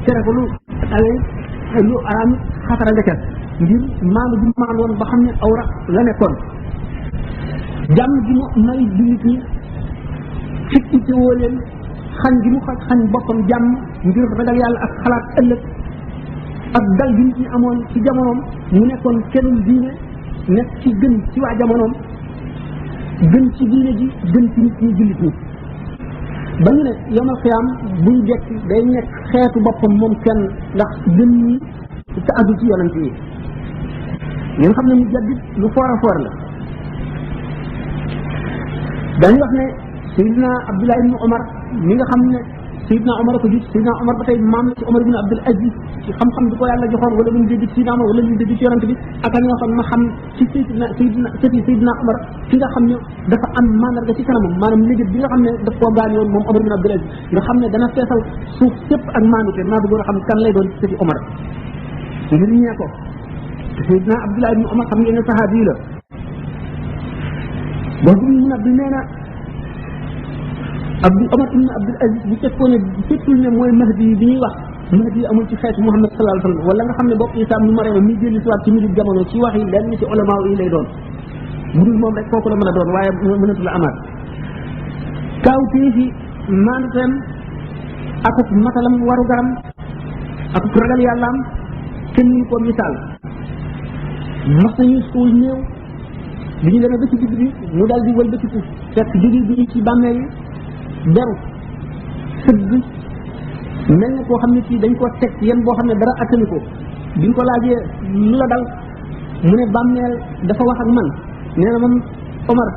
tere ko lu lu araam xatara nga ca ngir maanu bi maan woon ba xam ne awra la nekkoon jàmm gi mu may jullit ñi fitti woo leen xañ gi mu xañ boppam jàmm ngir ragal yàlla ak xalaat ëllëg ak dal gi nit ñi amoon ci jamonoom mu nekkoon kenn diine nekk ci gën ci waa jamonoom gën ci diine ji gën ci nit ñi jullit ñi ba ñu ne yomal xiyaam buy dekk day nekk xeetu boppam moom kenn ndax gën ñi te addu ci yonent yi ngeen xam ne mu jaddit lu foor a foor la dañu wax ne Seydina Abdullah ibn Omar mi nga xam ne Seydina Omar ko gis Seydina Omar ba tey maam la ci Omar ibn Abdul Aziz ci xam-xam bi ko yàlla joxoon wala lu mu dégg ci Seydina Omar wala lu mu dégg ci yonent bi ak ñoo xam ma xam ci Seydina Omar ki nga xam ne dafa am mandarga ci kanamam maanaam liggéey bi nga xam ne daf koo gaañ woon moom Omar ibn Abdul Aziz nga xam ne dana feesal suuf sépp ak maanute maa bëggoon a xam kan lay doon ci sëti Omar ngir ñee ko Seydina Abdullah ibn Omar xam ngeen ne saxaabi yi la boobu mu nag nee na Omar ibn Abdul Aziz bu fekkoon ne fekkul ne mooy mahdi yi bi ñuy wax mahdi yi amul ci xeetu Muhammad sallallahu alayhi wa sallam wala nga xam ne bokk Isaa nu Mariama mi dellu si waat ci mujj jamono ci wax yi lenn ci ulama yi lay doon bu dul moom rek kooku la mën a doon waaye mënatu la amaat kaawtee fi maanduteem akuk matalam waru garam akuk ragal yàllaam kenn ñu ko misaal mas nañu suul néew bi ñu demee ba ci digg bi mu dal di wëlbatiku fekk jóge bi ci bàmmeel yi beru sëgg mel na koo xam ne kii dañ ko teg yéen boo xam ne dara attani ko biñ ko laajee lu la dal mu ne bàmmeel dafa wax ak man nee na man Omar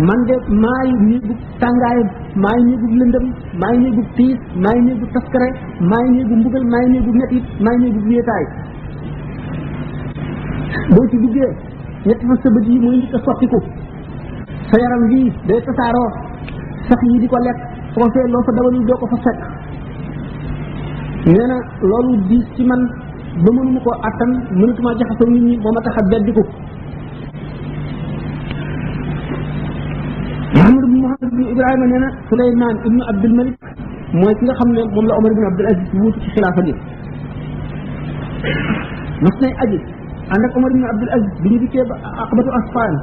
man de maay néegu tàngaay maay néegu lëndëm maay néegu tiis maay néegu taskare maay néegu mbugal maay néegu metit maay néegu wéetaay boo ci duggee ñetti fa sa bët yi mooy njëkk a sottiku sa yaram bii day tasaaroo sax yi di ko lekk foofee loo fa dawalul doo ko fa fekk nee na loolu diis ci man ba mënuma koo attan mënatuma jaxasoo nit ñi moo ma tax a beddiku Muhammad ibn Ibrahima nee na Suleymaan ibnu Abdul Malik mooy ki nga xam ne moom la Omar ibn Abdul Aziz wuutu ci xilaafa gi mas nay aji ànd ak Omar ibn Abdul Aziz bi ñu dikkee ba aqabatu asfaan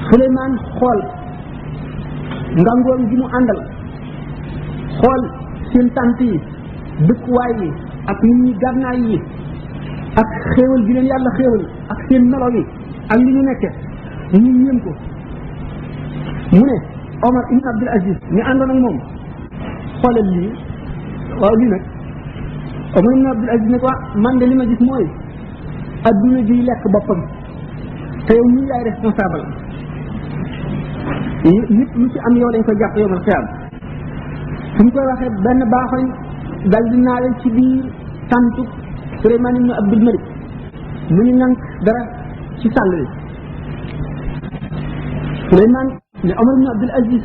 Suleymaan xool ngangoom gi mu àndal xool seen tànt yi dëkkuwaay yi ak nit ñi gànnaay yi ak xéewal gi leen yàlla xéewal ak seen melo yi ak li ñu nekke ñu yéem ko mu ne Omar ibn Abdul Aziz ñu àndoon ak moom xoolal lii waaw lii nag Omar ibn Abdul Aziz ne ko man de li ma gis mooy adduna jiy lekk boppam te yow ñu yaay responsable nit lu ci am yow lañ ko jàpp yow man xiyam su ñu koy waxee benn baaxoñ dal di naawe ci biir tàntu Suleymaan ibn Abdul Malik mu ñu nank dara ci sàll bi Suleymaan ne Omar ibn Abdul Aziz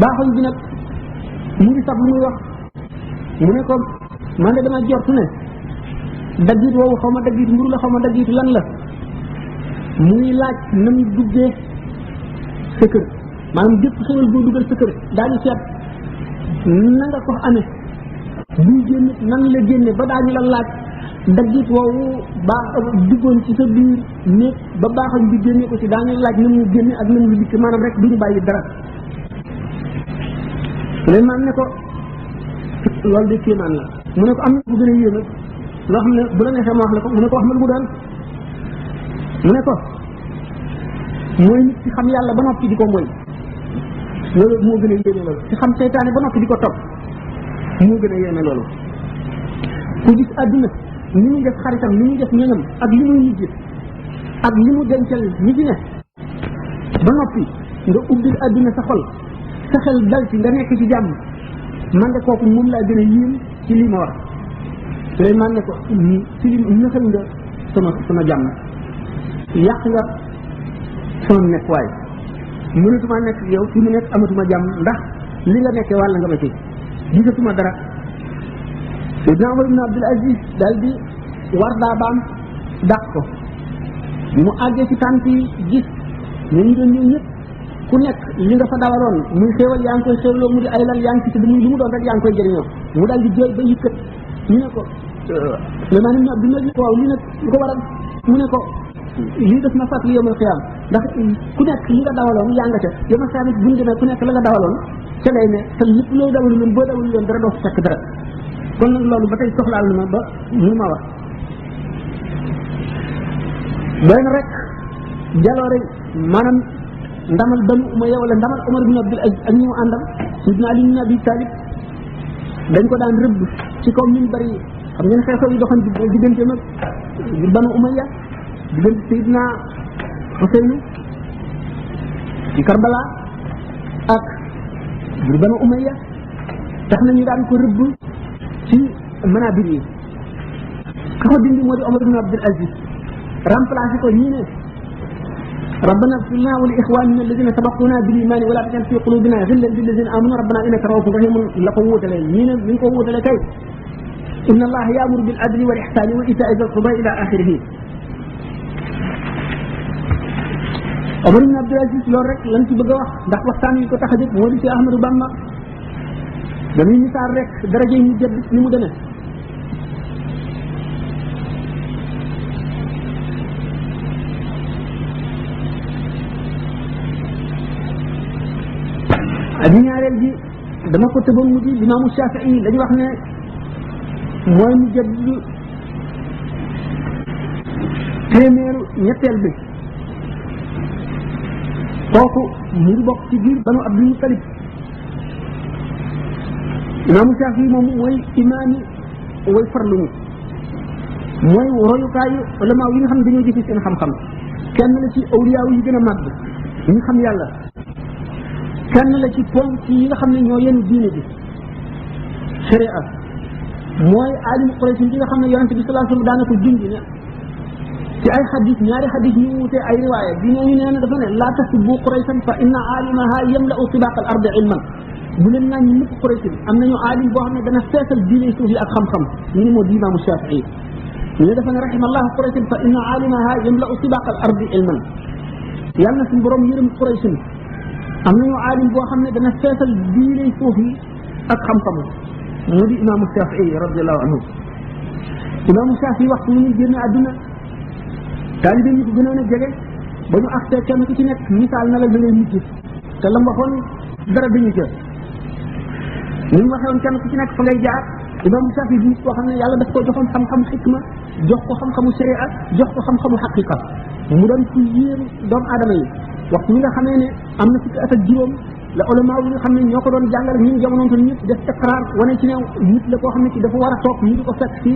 baaxoñ bi nag mu ngi sax lu muy wax mu ne ko man de dama jortu ne daggiit woowu xaw ma daggiit mburu la xaw ma daggiit lan la muy laaj na mu duggee sa kër maanaam jëpp xewal boo dugal sa kër daañu seet na nga ko amee buy génn nan la génne ba daañu la laaj daggiit woowu baax duggoon ci sa biir néeg ba baaxañ bi génne ko ci daañu laaj na mu génne ak na mu dikk maanaam rek duñu bàyyi dara Suleymaan ne ko loolu de kéemaan la mu ne ko am na bu gën a yéeme loo xam ne bu la neexee ma wax la ko mu ne ko wax ma lu mu doon mu ne ko mooy nit ci xam yàlla ba noppi di ko moy loolu moo gën a yéeme loolu ci xam seytaane ba noppi di ko topp moo gën a yéeme loolu ku gis àdduna ni muy def xaritam ni muy def ñoñam ak li muy mujj ak li mu dencal ñi ci ne ba noppi nga ubbil àdduna sa xol sa xel dal ci nga nekk ci jàmm man de kooku moom laa gën a yéem ci lii ma wax Suleymaan ne ko ci li nëxal nga sama jàmm yàq nga sama nekk waay mënatuma nekk yow fi mu nekk amatuma jàmm ndax li nga nekkee wàll nga ma ci gisatuma dara Seydina Omar ibn Abdul Aziz daal di war daa baam dàq ko mu àggee ci tànt yi gis ñu doon ñëw ñëpp ku nekk li nga fa dawaloon muy xéewal yaa ngi koy xéewloo mu di ay lal yaa ngi ci tëdd muy lu mu doon rek yaa ngi koy jëriñoo mu daal di jooy ba yëkkat ñu ne ko Suleymaan ibn Abdul Malik waaw lii nag lu ko waral mu ne ko lii def na fàttali yawmal qiyaam ndax ku nekk li nga dawaloon yaa nga ca yawmal qiyaam bu ñu demee ku nekk la nga dawaloon ca lay ne te lépp loo dawalu loon boo dawalu loon dara doo fekk dara kon nag loolu ba tey soxlaal na ma ba mu ma wax doy na rek jaloore maanaam ndamal Banu Umayya wala ndamal Umar ibn Abdul Aziz ak ñi mu àndal Sidna Ali ibn Abi Talib dañ ko daan rëbb ci kaw min bari xam ngeen xeexoo yi doxoon diggante mag Banu Umayya diggante Sidna Huseynu ci Karbala ak Banu Umayya tax na ñu daan ko rëbb ci manabir yi ka ko dindi moo di Umar ibn Abdul Aziz remplacé ko ñii ne ربنا اغفر لنا ولاخواننا الذين سبقونا بالايمان ولا تجعل في قلوبنا غلا للذين امنوا ربنا انك رؤوف رحيم لقوه لين من قوه لكي ان الله يامر بالعدل والاحسان وايتاء ذي القربى الى اخره عمر بن عبد العزيز لول رek lañ ci bëgg wax ndax waxtaan yi ko taxaju mo di ci Ahmadou Bamba dañuy misal rek daraje yi mu jëdd ni mu demee ak ñaareel ji dama ko tëboon mu di Imaamu Shafii dañu wax ne mooy mu jëdd téeméeru ñetteel bi kooku mu ngi bokk ci biir Banu Abdul Muttalib Imaamu Shafii moom mooy imaam yi way farlu ñi mooy royukaayu ulama yi nga xam ne dañoo jëfe seen xam-xam kenn la ci awliyaa yi gën a màgg ñu xam yàlla kenn la ci ponk yi nga xam ne ñoo yenu diine ji sharia mooy alim Quraysh yi nga xam ne yonente bi sallallahu alayhi wasallam daana ko junj ne ci ay xadis ñaari xadis yu wute ay riwaaya bi ñu nee na dafa ne laa tasubbu Qurayshan fa inna alimaha yamla'u tibaq al ardi ilman bu leen naan ñu mukk Quraysh am nañu alim boo xam ne dana feesal diine suuf yi ak xam-xam ñu ne moo di Imaamu Shafii ñu ne dafa ne rahimallahu Qurayshan fa inna alimaha yamla'u tibaq al ardi ilman yàlla na suñu borom yërëm Quraysh am nañu aalim boo xam ne dana feesal diine suuf yi ak xam-xamu mu di Imaamu Shafii radiallahu anhu Imaamu Shafii waxtu ñu génn àdduna taalibe yi ko gënoon a jege ba ñu agsee kenn ku ci nekk misaal na la da ngay mujj te la mu waxoon dara dañu ca ni mu waxee woon kenn ku ci nekk fa ngay jaar Imaamu Shafii bi koo xam ne yàlla daf ko joxoon xam-xamu xikma jox ko xam-xamu sharia jox ko xam-xamu xaqiqa mu doon ku yéem doomu aadama yi waxtu mi nga xamee ne am na fukki at ak juróom la ulama yi nga xam ne ñoo ko doon jàngal ñun jamono te ñëpp def iqraar wane ci ne nit la koo xam ne ci dafa war a toog ñu di ko fekk ci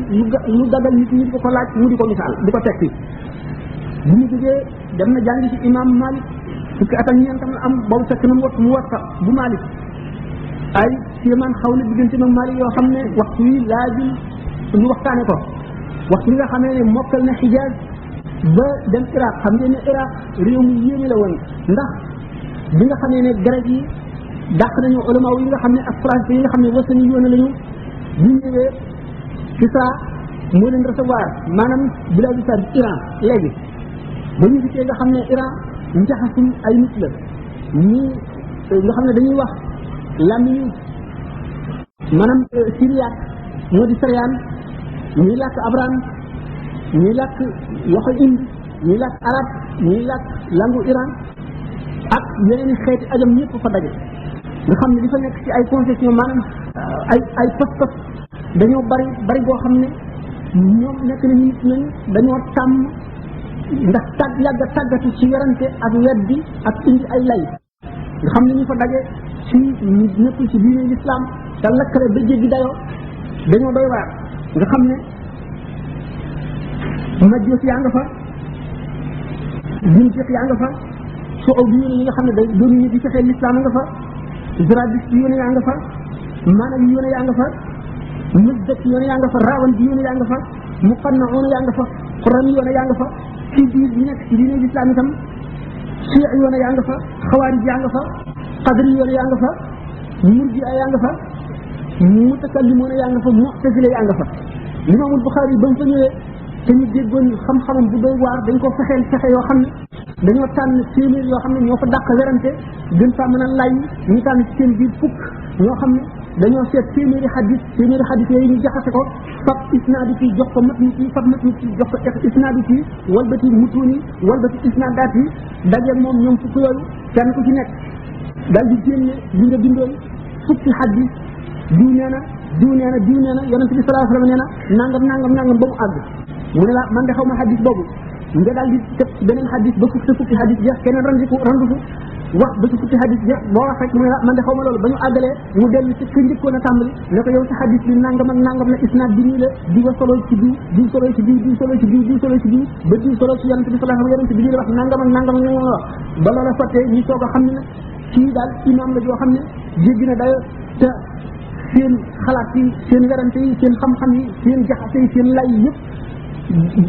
lu dagal nit ñi di ko laaj mu di ko misaal di ko teg ci bu ñu jógee dem na jàngi ci imam Malik fukki at ak ñeentam la am boobu fekk na mu war bu Malik ay kéemaan xaw na diggante mag Malik yoo xam ne waxtu yi laajul ñu waxtaane ko waxtu yi nga xamee ne mokkal na Xijaaz ba dem Iraq xam ngeen ne Iraq réew mu yéeme la woon ndax bi nga xamee ne garab yi dàq nañu ulama yi nga xam ne ak français yi nga xam ne wasani yoon lañu bu ñëwee Kisra moo leen recevoir maanaam biladu sa Iran léegi ba ñu dikkee nga xam ne Iran njaxasum ay nit la ñii nga xam ne dañuy wax lamiñu maanaam syriaque moo di Syrian ñuy làkk Abran ñuy làkk loxo indi ñuy làkk arab ñuy làkk langu Iran ak yeneen i xeeti ajam ñëpp fa daje nga xam ne di fa nekk ci ay concession maanaam ay pas-pas dañoo bari boo xam ne ñoom nekk na nit nañu dañoo tàmm ndax yàgg a tàggatu ci werante ak weddi ak indi ay lay nga xam ne ñu fa daje ci ñëpp ci diine l'islam te lakkale ba jéggi dayoo dañoo doy waar nga xam ne majjoos yaa nga fa jinjeex yaa nga fa soo bi yóne yi nga xam ne day doon ñu di fexee l'islam nga fa zradis bi yóne yaa nga fa maanaam yi yóne yaa nga fa mëddat yóne yaa nga fa raawan bi yóne yaa nga fa muqannaoona yaa nga fa xuram yóne yaa nga fa ci biir bi nekk ci diine l'islam itam chia yóne yaa nga fa xawaarij yaa nga fa qadri yóne yaa nga fa murji yaa nga fa mutakallimoona yaa nga fa mu'tazila yaa nga fa Imaamul Buxaari ba mu fa ñëwee te ñu déggoon xam-xamam bu doy waar dañ ko fexeel fexe yoo xam ne dañoo tànn téeméer yoo xam ne ñoo fa dàq werante gën faa mën a lay ñu tànn ci seen biir fukk ñoo xam ne dañoo seet téeméeri xadis yooyu ñu jaxase ko fab isnaadu ci jox ko matni ci fab matni ci jox ko isnaadu ci walbati mutuuni walbati isnaadaat yi dajeeg moom ñoom fukk yooyu kenn ku ci nekk daal di génne li nga bindoon fukki xadis diw nee na yonent bi sallallahu alayhi wa sallam nee na nangam ba mu àgg mu ne la man de xaw ma xadis boobu nga daal di teg beneen xadis ba fukki xadis jeex keneen randu fi wax ba ci fukki xadis jeex boo wax rek mu ne la man de xaw ma loolu ba ñu àggalee mu dellu ci ka njëkkoon a tàmbali ne ko yow sa xadis bi nangam la isnaad bi nii la di nga solo ci diw solo ci diw solo ci diw solo ci diw ba diw solo ci yonent bi sallallahu alayhi wa sallam yonent bi lii la wax nangam ñu wax ba loola sottee ñu soog a xam ne nag kii daal imam la joo xam ne jéggi na dayo te seen xalaat yi seen werante yi seen xam-xam yi seen jaxase yi seen lay yëpp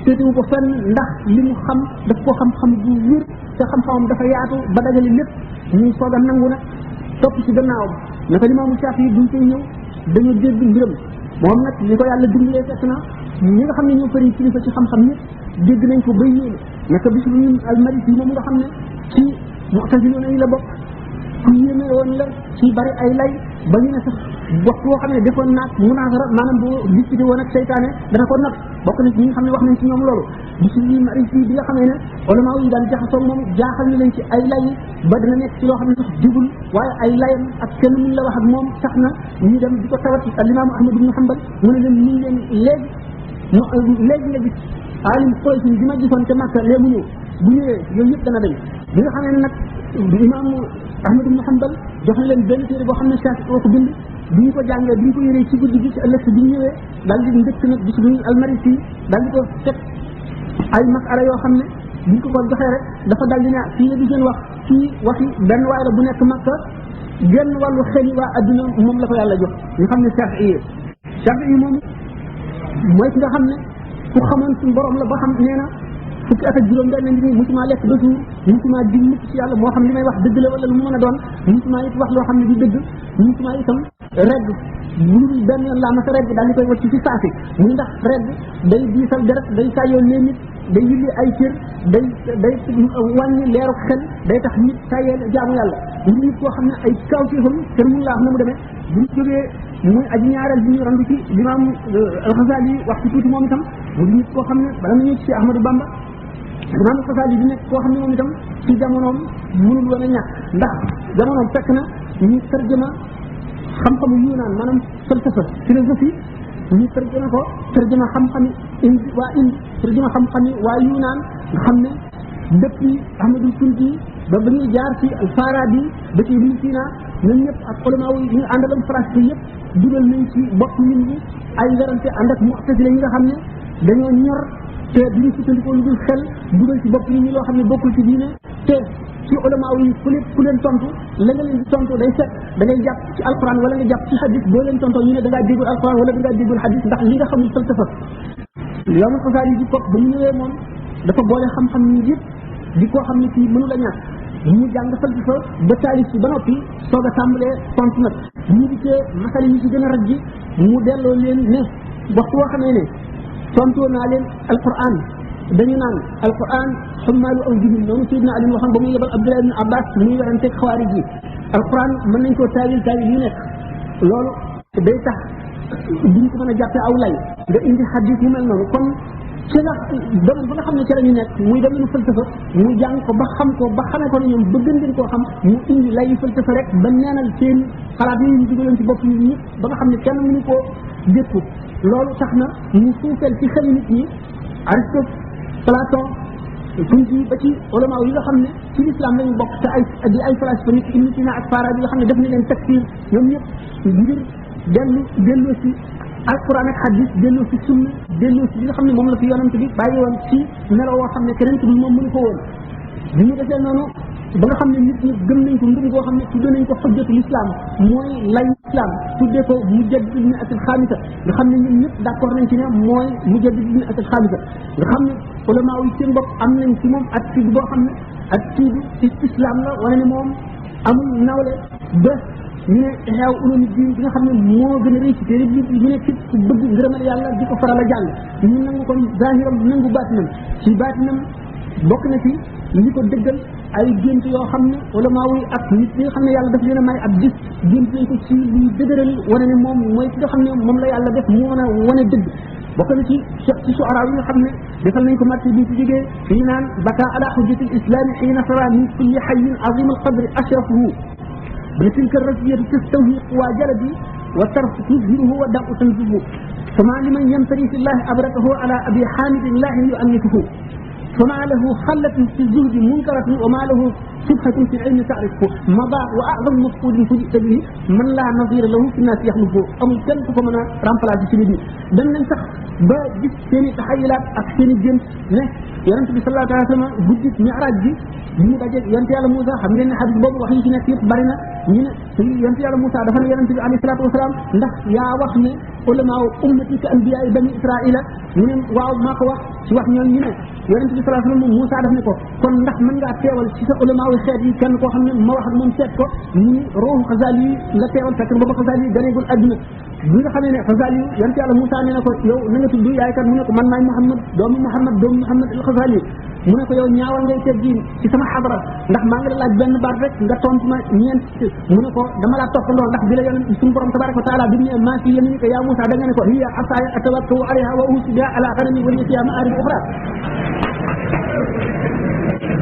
seetewu ko fenn ndax li mu xam daf ko xam-xam bu wér te xam-xamam dafa yaatu ba dajale lépp ñuy soog a nangu nag topp ci gannaawam naka Limaamu Shaafi'i duñ koy ñëw dañu dégg mbiram moom nag li ko yàlla dimbalee fekk na ñi nga xam ne ñoo fëri kilifa ci xam-xam ñëpp dégg nañ ko bay yéene naka Bishr al-Marisi moom nga xam ne ci Mu'taziloona yi la bokk ku yéeme woon la ci bari ay lay ba ñu ne sax waxtu woo xam ne defoon naag munaasara maanaam bu discuté woon ak seytaane dana ko nag bokk na ci ñi nga xam ne wax nañ ci ñoom loolu Bishr al-Marisi bi nga xamee ne ulama yi daan jaxasoo moom jaaxal na leen ci ay lay ba dina nekk ci loo xam ne sax jubul waaye ay layam ak kenn mun la wax ak moom tax na ñu dem di ko tawat al-Imam Ahmad ibn Hanbal mu ne leen nii leen léegi nga gis alim Quraysh bi ma gisoon ca Makka léegi mu ñëw bu ñëwee yooyu yëpp dana dañ bi nga xamee ne nag Imam Ahmad ibn Hanbal jox na leen benn téere boo xam ne Shaafi'i ko bind bi ñu ko jàngee bi ñu ko yëree ci guddi gi ci ëllëg bi ñu ñëwee daal di ndëkk nag Bishr al-Marisi daal di ko teg ay masala yoo xam ne bi ñu ko joxee rek dafa daal di ne fii la di gën wax kii waxi benn waay la bu nekk Makka genn wàllu xel waa adduna moom la ko yàlla jox ñu xam ne Shaafi'i moom mooy ki nga xam ne ku xamoon suñu borom la ba xam nee na fukki at ak juróom benn ngi nii musuma lekk ba suur musuma di mukk ci yàlla moo xam li may wax dëgg la wala lu mu mën a doon musuma it wax loo xam ne du dëgg musuma itam regg lu benn yoon laa ma sa regg daal di koy wacc ci saasi muy ndax regg day diisal deret day saayoo lee nit day yulli ay cër day wàññi leeru xel day tax nit sayee jaamu yàlla ñu nit koo xam ne ay kawtéefam kenn mun laa wax na mu demee bu ñu jógee muy aji ñaareel bi ñu randu ci Limaam al-Xasaali wax ci tuuti moom itam mu nit koo xam ne bala na ñëw ci Ahmadou Bamba Limaam al-Xasaali di nekk koo xam ne moom itam ci jamonoom mënul woon a ñàkk ndax jamonoom fekk na ñu tarjama xam-xamu Yunaan maanaam falsafa philosophie ñu tarjama ko tarjama xam-xami indi tarjama xam-xami waa Yunaan nga xam ne depuis Ahmadul Kunti ba ñuy jaar ci al-Farabi ba ci Ibn Sina ñun ñëpp ak ulama yi ñu àndaloon France yëpp dugal nañ ci bopp nit ñi ay werante ànd ak mu'tazila yi nga xam ne dañoo ñor te duñu sukkandikoo lu dul xel dugal ci bopp nit ñi loo xam ne bokkul ci diine te ci ulama yi ku leen tontu la nga leen di tontu day fekk da ngay jàpp ci alquran wala nga jàpp ci hadis boo leen tontoo ñu ne da ngaa déggul alquran wala da ngaa déggul hadis ndax li nga xamul falsafa Limaam Xasaali yi di ko ba mu ñëwee moom dafa boole xam-xam yi yëpp di koo xam ne kii mënu la ñàkk mu jàng falsafa ba taalif ci ba noppi soog a tàmbalee tontu nag ñu di cee masal yi ci gën a raj ji mu delloo leen ne waxtu woo xamee ne tontoo naa leen alquran dañu naan alquran xummaalu aw jibin noonu Seydina Ali waxoon ba muy yebal Abdullah ibn Abbas muy weranteeg xawaarij yi alquran mën nañ koo taawil yu nekk loolu day tax duñ ko mën a jàppee aw lay nga indi xadis yu mel noonu kon ci nga domaine ba nga xam ne ci la ñu nekk muy domaine falsafa mu jàng ko ba xam ko ba xamee ko ne ñoom ba gën leen koo xam mu indi layu falsafa rek ba neenal seen xalaat yi ñu dugaloon ci bopp nit ñi ba nga xam ne kenn mënu koo dékku loolu tax na mu suufeel ci xel nit ñi Aristote Platon Kunti ba ci ulama yi nga xam ne ci l'islam lañu bokk te di ay falasifa nit Ibn Sina ak Farabi nga xam ne def na leen takfir ñoom ñëpp ngir delloo si alquran ak hadis delloo si sunna delloo si li nga xam ne moom la fi yonent bi bàyyi woon ci melo woo xam ne keneen ku dul moom mënu ko woon bi ñu defee noonu ba nga xam ne nit ñi gëm nañ ko ngëm goo xam ne tuddee nañ ko xujjatu l'islam mooy lay islam tuddee ko mujaddid ibn asil xaamisa nga xam ne ñun ñëpp d'accord nañ ci ne mooy mujaddid ibn asil xaamisa nga xam ne ulama yi seen bopp am nañ ci moom attitude boo xam ne attitude ci islam la wala ne moom amul nawle ba ñu ne xeew ulumi diin bi nga xam ne moo gën a rëy ci téere bi ñu ne képp ku bëgg ngërëmal yàlla di ko faral a jàng ñu nangu kon zahiram nangu baatinam ci baatinam bokk na ci li ko dëggal ay gént yoo xam ne ulama yi ak nit ñi nga xam ne yàlla daf leen a may ab gis gént nañ ko ci luy dëgëral wane ne moom mooy ki nga xam ne moom la yàlla def mu mën a wane dëgg bokk na ci suara yi nga xam ne defal nañ ko marché bi ci jógee fii naan baka ala hujjati l islami xiina tara min kulli xayin azim al qadri ashrafuhu bi tilka rasiyati tastawhi quwa jaladi wa tarf tuzhiruhu wa damu tanzihu fama liman yamtari fi llahi abratahu ala abi hamidin lahi yu'annifuhu فما له خلة في الزهد منكرة وما له شبهة في العلم تعرفه مضى وأعظم مفقود فجئت به من لا نظير له في الناس يخلفه أمul kenn ku ko mën a remplacer ci nit ñi dem nañ sax ba gis seen i taxayilaat ak seen i gént ne yonent bi sallallahu alayhi wa sallam guddi mi'raaj bi mu daje yonent yàlla Moussa xam ngeen ne xadis boobu wax yi ci nekk yëpp bari na ñu ne yonent yàlla Moussa dafa ne yonent bi alayhi salaatu wasalaam ndax yaa wax ne ulamaa ummati ka anbiyaa bani israila ñu ne waaw maa ko wax ci wax ñoom ñu ne yonent bi sallallahu alayhi wa sallam Moussa daf ne ko kon ndax mën ngaa teewal ci sa ulamaa yu xeet yi kenn koo xam ne ma wax ak moom seet ko ñu ni ruuxu Xasaali yi nga teewal fekk booba Xasaali yi ganeegul adduna bi nga xamee ne Xasaali yi yonent yàlla Moussa nee na ko yow na nga tudd yaay kat mu ne ko man maay Muhammad doomu Muhammad al Xasaali mu ne ko yow ñaawal ngay teggiin ci sama xadara ndax maa ngi la laaj benn baat rek nga tontu ma ñeent mu ne ko dama laa toppandoo ndax bi la yonent suñu borom tabaraka wa taala bi mu ne maa fi yaminika yaa Moussa da nga ne ko hiya asaaya atawakkau alayha wa uhussu biha ala ghanami wa liya fiha ma'arib ukhra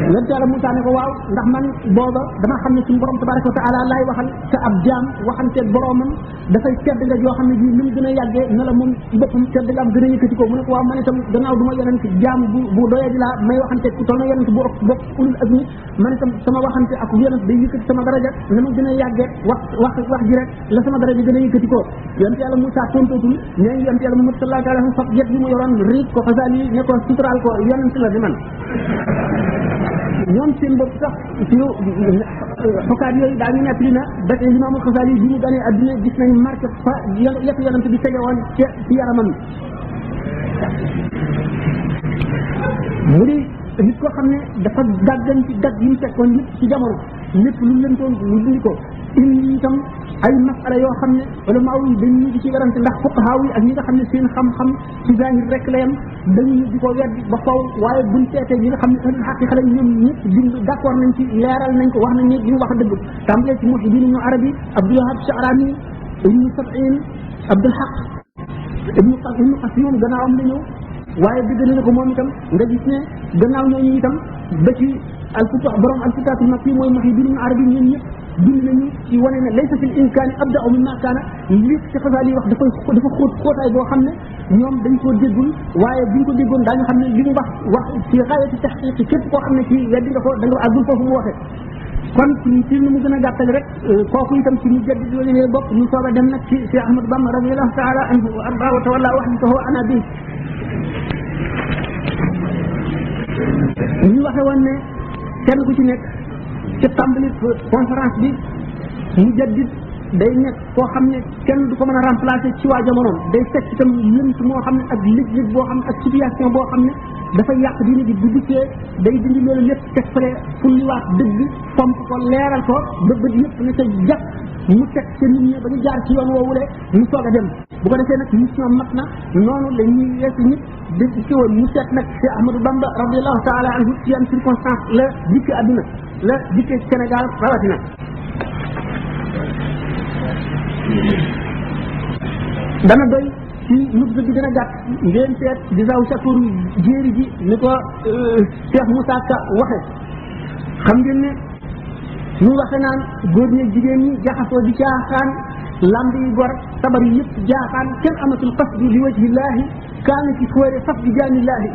yonent yàlla Moussa ne ko waaw ndax man booba dama xam ne suñu borom tabaraka wa taala laay waxal te ab jaam waxanteeg boromam dafay tedd nga joo xam ne bii ni mu gën a yàggee na la moom boppam tedd nga am gën a yëkkati ko mu ne ko waaw man itam gannaaw du ma yonent jaam bu doyee di laa may waxanteeg ku toll na yonent bu ëpp bopp ulul azmi man itam sama waxante ak yonent day yëkkati sama daraja na ma gën a yàggee wax ji rek la sama daraja gën a yëkkati ko yonent yàlla Moussa tontootul nee ngi yonent yàlla Muhammad sallallahu alayhi wa sallam fab yet bi mu yoroon riig ko Xasaali ne ko suturaal ko yonent la di man ñoom seen bopp sax ci xokaat yooyu daañu nekk li na ba tey Imaamul Xasaali bi mu ganee adduna gis nañ marqué fa yëpp yonent bi tege woon ci yaramam mu di nit koo xam ne dafa daggan ci dag yi mu fekkoon yëpp ci jamono lépp lu leen doon lu dindi ko indi itam ay masala yoo xam ne ulama yi dañuy di ci werante ndax fuqahaa yi ak ñi nga xam ne seen xam-xam ci zahir rek la yem dañuy di ko weddi ba faw waaye buñ seetee ñi nga xam ne ahlul haqiqa lañ ñoom ñëpp bind d'accord nañ ci leeral nañ ko wax nañ ne li mu wax dëgg tàmbalee ci Muhyiddin ibnu Arabi Abdul Wahhab Sha'rani ibnu Sab'in Abdul Haq ibnu Qasim gannaawam la ñëw waaye dëgg na ko moom itam nga gis ne gannaaw ñooñu itam ba ci alfutuh borom alfutatul makki mooy Muhyiddin ibnu Arabi ñun ñëpp bind nañu ci wane ne laysa fil imkaani abda'u mimma kaana li ci Xasaali yi wax dafa xóotaay boo xam ne ñoom dañ koo déggul waaye buñ ko déggoon daañu xam ne li mu wax ci gaayati tahqiq képp koo xam ne ci weddi nga ko da nga àggul foofu mu waxee kon ci ni mu gën a gàttal rek kooku itam ci ñu jaddi di wane bopp ñu soog a dem nag ci Cheikh Ahmadou Bamba radiyallahu taala anhu wa arda wa tawalla wahdahu ana bi ñu waxe woon ne kenn ku ci nekk ci tàmbali conférence bi mu jaddit day nekk koo xam ne kenn du ko mën a remplacer ci waa jamonoom day fekk itam lënt moo xam ne ak lëj-lëj boo xam ne ak situation boo xam ne dafay yàq diine ji bu dikkee day dindi loolu lépp teg fale fulliwaat dëgg pomp ko leeral ko ba bët yëpp ne sa jàpp mu teg ca nit ñi ba ñu jaar ci yoon woowule mu soog a dem bu ko defee nag mission mat na noonu la ñuy weesu nit dëgg ci woon mu seet nag Cheikh Ahmadou Bamba radiallahu taala anhu ci yan circonstance la dikk àdduna la dikkee Sénégal rawatina dana doy ci nubza bi gën a gàtt ngeen seet di saw sakoor jéeri ji ni ko Cheikh Moussa Ka waxe xam ngeen ne ñu waxe naan góor ñi jigéen ñi jaxasoo di caaxaan lamb yi gor sabar yi yëpp jaaxaan kenn amatul qasdi li wajhillahi kaana ci fóore fas di jaanillaahi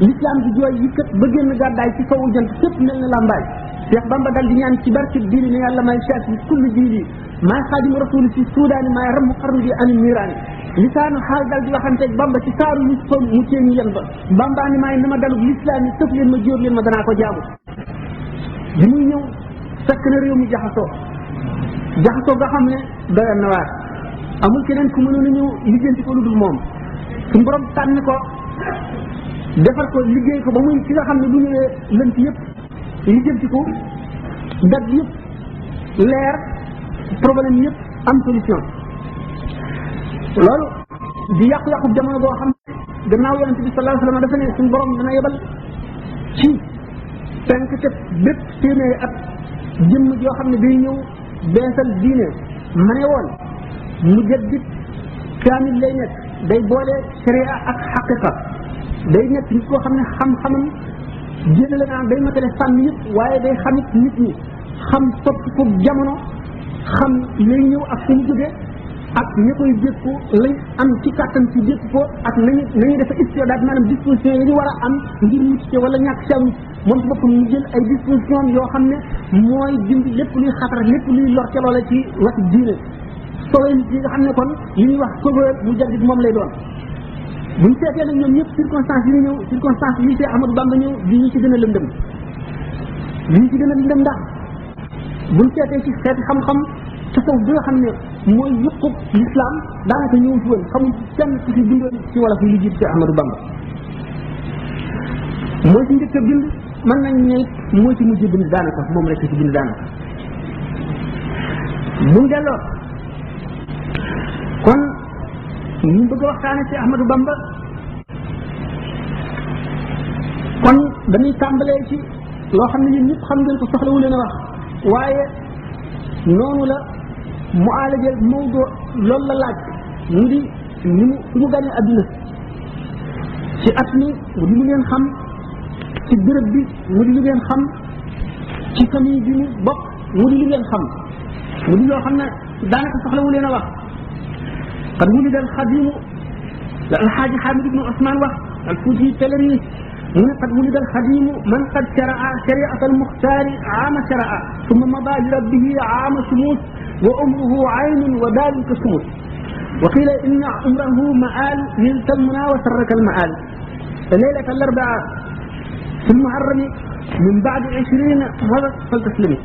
l'islam di jooy yi kët ba génn gàddaay ci sowu jant képp mel na lambaay Cheikh Bamba dal di ñaan ci barke diini ne yàlla may shafi kulli diini maay xaadimu rasul ci suudaani maay ramm xarnu bi ani niiraani lisaanu xaal dal di waxanteeg Bamba ci saaru lis fa mu ceeñu yen ba Bamba ni maay nama dalub l'islam yi tëf leen ma jóor leen ma danaa ko jaamu bi muy ñëw fekk na réew mi jaxasoo nga xam ne doyoon na waar amul keneen ku mënoon a ñëw lijjanti ko lu dul moom suñu borom tànn ko defar ko liggéey ko ba muy ki nga xam ne bu ñëwee lënt yëpp lijjanti ko dat yëpp leer problème yëpp am solution loolu di yàqu-yàqu jamono boo xam gannaaw yonente bi sallallahu alayhi wa sallam dafa ne suñu borom dana yebal ci penk te bépp téeméeri at jëmm joo xam ne day ñëw beesal diine ma ne woon mu jaddit kaamil lay nekk day boole sharia ak xaqiqa day nekk nit koo xam ne xam-xamam jëlale naa day matale fànn yëpp waaye day xamit nit ñi xam topp ko jamono xam lay ñëw ak fu mu jóge ak ña koy dékku lañ am ci kàttan ci dékku ko ak nañuy defa istidaad maanaam disposition yi ñu war a am ngir mucc ci wala ñàkk ci am moom ci boppam mu jël ay disposition yoo xam ne mooy dindi lépp luy xatar lépp luy lor ca loola ci wàllu diine solo nit yi nga xam ne kon li ñuy wax sauveur mu jaddit moom lay doon buñ seetee nag ñoom ñëpp circonstance yi ñu ñëw circonstance yi Cheikh Ahmadou Bamba ñëw di ñu ci gën a lëndëm li ñu ci gën a lëndëm ndax buñ seetee ci xeeti xam-xam tasawuf bi nga xam ne mooy yuqub l'islam daanaka ñëw ci woon xamul kenn ku ci bindoon ci wala fi lu jiit Cheikh Ahmadou Bamba mooy ci njëkk a bind mën nañ ne mooy ci mujj bind daanaka moom rek ci bind daanaka buñ delloo kon ñu bëgg a waxtaane ci Ahmadou Bamba kon dañuy tàmbalee ci loo xam ne ñun ñëpp xam ngeen ko soxlawu leen a wax waaye noonu la mu aalaje mawdo loolu la laaj mu di ni mu su mu ganee adduna ci at mi mu di lu ngeen xam ci béréb bi mu di lu ngeen xam ci famille bi mu bokk mu di lu ngeen xam mu di loo xam ne daanaka soxlawu leen a wax قد ولد الخديم الحاج حامد بن عثمان الفوجي تلري من قد ولد الخديم من قد شرع شريعة المختار عام شرع ثم مضى لربه عام شموس وأمره عين ودال كشموس وقيل إن عمره مآل نلت المنى وسرك المآل ليلة الأربعاء في المحرم من بعد 20 هذا فلتسلمي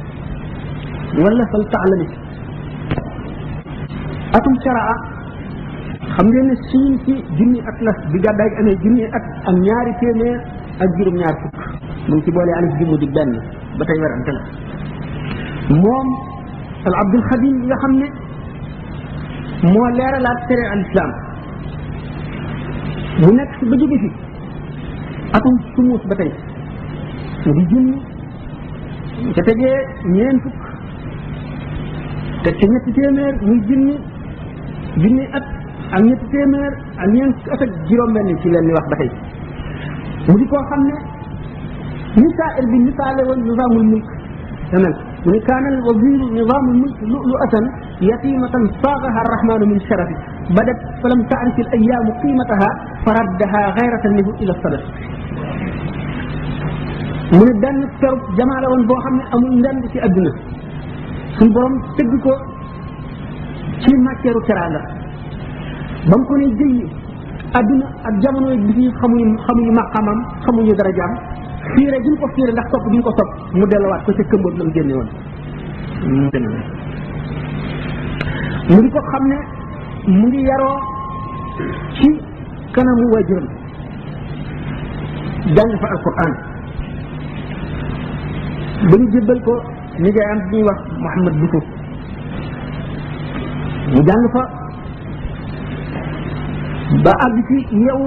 ولا فلتعلمي أتم شرع xam ngeen ne siin ci junni at la bi gàddaay gi amee junni at ak ñaari téeméer ak juróom ñaar fukk mu ngi ci boole alif ji mu di benn ba tey werante la moom al abdul xadim bi nga xam ne moo leeralaat tere al islam mu nekk si ba jóge fi atum sumuus ba tey mu di junni ca tegee ñeen fukk te ca ñetti téeméer muy junni at ak ñetti téeméer ak ñeent at ak juróom-benn ci leen ni wax ba tey mu di koo xam ne misaal bi misaale woon nizaamul mulk tamit mu ne kaana al waziru nizaamul mulk lu'lu'atan yatimatan saagaha arrahmanu min sharafi badat falam taarif al ayaamu qiimataha faraddaha gayratan lahu ila sadaf mu ne benn perub jamaa la woon boo xam ne amul ndend ci adduna suñ borom tëgg ko ci matière teraanga ba mu ko ne jëyi adduna ak jamono bi fi xamuñu maqamam xamuñu darajaam fiire gi ñu ko fiire ndax topp gi ñu ko topp mu delluwaat ko ca këmboot la mu génne woon mu di ko xam ne mu ngi yaroo ci kanamu waajuram jàng fa alquran ba ñu jébbal ko nijaayam bi ñuy wax Mouhamad Bousso mu jàng fa ba àgg ci yow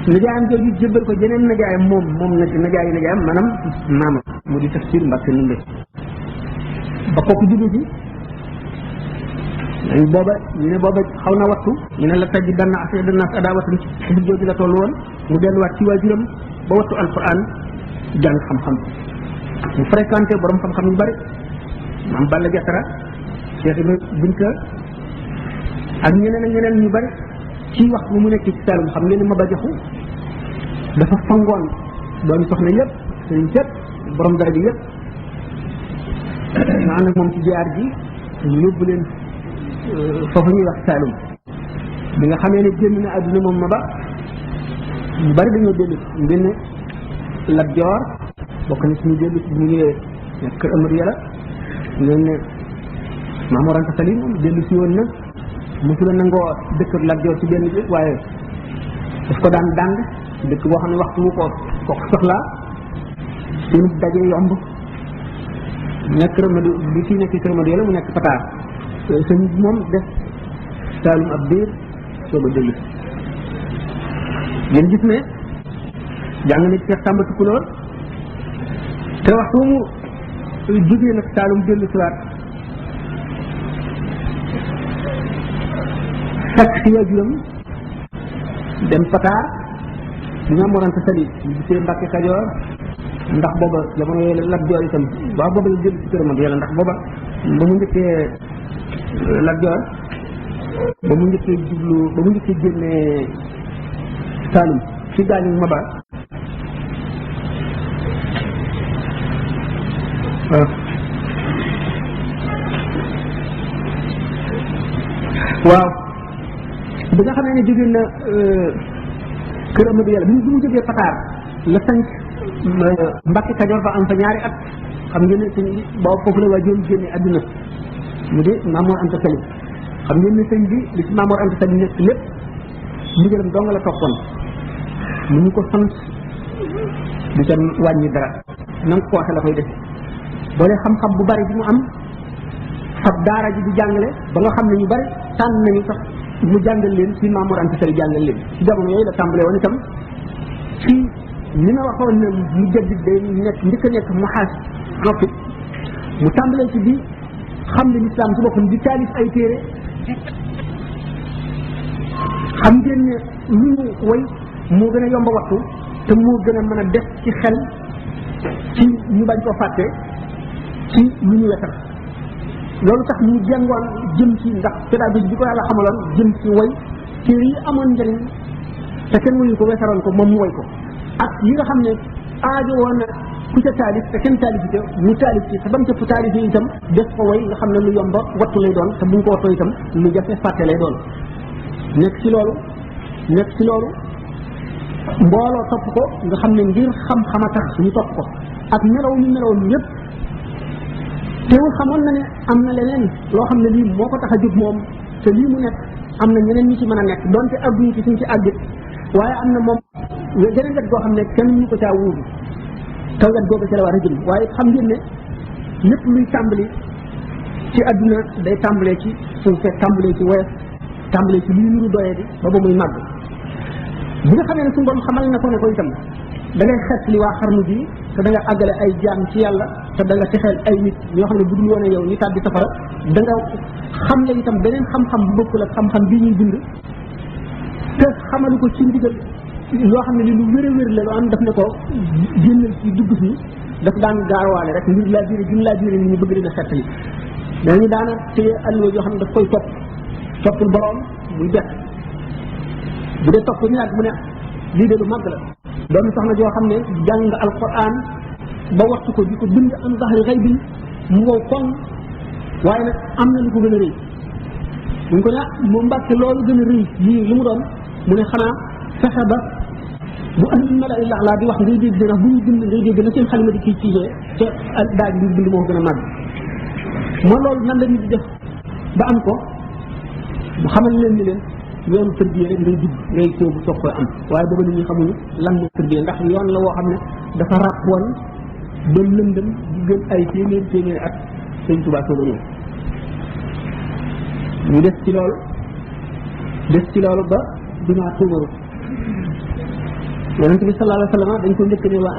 nijaayam jooju jébbal ko jeneen nijaayam moom nijaayam maanaam maamam mu di tafsir Mbàkke Ndumbe ba kooku juddu fi booba ñu ne booba xaw na wattu ñu ne la tajji danna asada nas adawatan ci xisib jooju la toll woon mu delluwaat ci waajuram ba wattu alquran jàng xam-xam mu fréquenté borom xam-xam yu bari maam Balla Jatara Cheikh Ibra Binta ak ñeneen ñu bari ci wax bu mu nekk ci Saalum xam ngeen ne Maba Jaxu dafa fangoon doomi soxna yëpp sëriñ yëpp borom daraja yëpp nga ànd ak moom ci jiyaar ji ñu yóbbu leen foofu ñuy wax Saalum bi nga xamee ne génn na àdduna moom Maba ñu bari dañoo dellu ngeen ne Lat Joor bokk na ci ñu dellu ci bu ñu ñëwee nekk kër Amadu Yàlla ngeen ne Maam Mor Anta Sali moom dellu si woon na mosula nangoo dëkk ak Lat Joor ci benn bi waaye daf ko daan dàng ci dëkk boo xam ne waxtu wu ko soxlaa seen daje yomb nekk kër Amadu bi fii nekk kër Amadu Yàlla mu nekk Pataar sëñ moom def Saalum ab biir soog a dellu ngeen gis ne jàng na ci Cheikh Samba Tukulóor te waxtu mu jógee nag Saalum dellu siwaat fekk si waajuram dem Pataar di nga morante sali ñu gisee Mbàkke Kajoor ndax booba jamono yooyu Lat Joor itam waaw booba la jël ci këram ak yàlla ndax booba ba mu njëkkee Lat Joor ba mu njëkkee génnee Saalum ci gaañu Maba waaw bi nga xam ne jóge na kër Amadou Yàlla bi mu jógee Pataar la sanc Mbàkke Kajoor fa am fa ñaari at xam ngeen ne sëñ boobu foofu la waa joon génne àdduna mu di Maamoor Anta Sali xam ngeen ne sëñ bi li ci Maamoor Anta Sali nekk lépp ndigalam dong la toppoon mu ñu ko sant du ca wàññi dara na nga ko waxee la koy def boole xam-xam bu bari bi mu am fab daara ji di jàngale ba nga xam ne ñu bari tànn nañu sax mu jàngal leen ci Maamoor Anta Sali jàngal leen ci jamono yooyu la tàmbalee woon itam ci ni ma waxoon ne mu jaddit day nekk njëkk a nekk mu xaas noppi mu tàmbalee ci bi xam ne lislaam ci boppam di taalif ay téere xam ngeen ne lu ñu way moo gën a yomb a wattu te moo gën a mën a def ci xel ci ñu bañ koo fàtte ci lu ñu wetal loolu tax ñu jàngoon jëm ci ndax pédagogie bi ko yàlla xamaloon jëm ci way téere yi amoon njëriñ te kenn wayu ko wesaroon ko moom mu way ko ak yi nga xam ne aajo woon na ku ca taalif te kenn taalifite mu taalif ci te ba mu cëpp taalif yi itam def ko way nga xam ne lu yomba wattu lay doon te bu ñu ko wattoo itam lu jafe fàtte lay doon nekk ci loolu mbooloo topp ko nga xam ne ngir xam-xam a tax ñu topp ko ak melaw ñu meloon ñëpp teewul xamoon na ne am na leneen loo xam ne lii moo ko tax a jóg moom te lii mu nekk am na ñeneen ñi ci mën a nekk donte àgguñu ci suñ ci àggit waaye am na moom geneen wet goo xam ne kenn ñu ko caa wuutu te wet googu ci la war a jëm waaye xam ngeen ne lépp luy tàmbali ci àdduna day tàmbalee ci suufe tàmbalee ci woyof tàmbalee ci luy nuru doyee di ba ba muy màgg bi nga xamee ne suñu borom xamal na ko ne ko itam da ngay xet li waa xarnu bi te da nga àggale ay jaam ci yàlla te da nga texeel ay nit ñoo xam ne bu dul woon yow ñu tàbbi safara da nga xam le itam beneen xam-xam bu bokkul ak xam-xam bii ñuy bind te xamalu ko ci ndigal loo xam ne li lu wér la lu am daf ne ko génnal ci dugg si daf daan gaawaale rek ngir laa biire gën laa biire ni ñu bëgg leen a xettali dañu daana téye alluwa yoo xam ne daf koy toppul boroom muy bett bu dee topp ñu yàgg mu ne lii de lu màgg la doon soxna joo xam ne jàng alquran ba waxtu ko di ko bind am zahri xaybin mu wow koŋ waaye nag am na lu ko gën a rëy buñ ko ne mu mbàkke loolu gën a rëy lii lu mu doon mu ne xanaa fexe ba bu andi mala illa laa di wax ngay dégg ndax bu ñu bind ngay dégg na seen xalima di kii ciisee te daaj bi bind moo gën a màgg moo loolu nan la nit di def ba am ko bu xamal leen ni leen yoonu tërbiyee rek ngay dugg ngay sóobu soog koy am waaye booba nit ñi xamuñu lan moo tërbiyee ndax yoon la woo xam ne dafa ràpp woon ba lëndëm di gën ay téeméeri at sëñ Tuubaa soo ñëw ñu des ci loolu ba dinaa tuumaru yonent bi sallallahu alayhi wa sallam dañ ko njëkk ne waa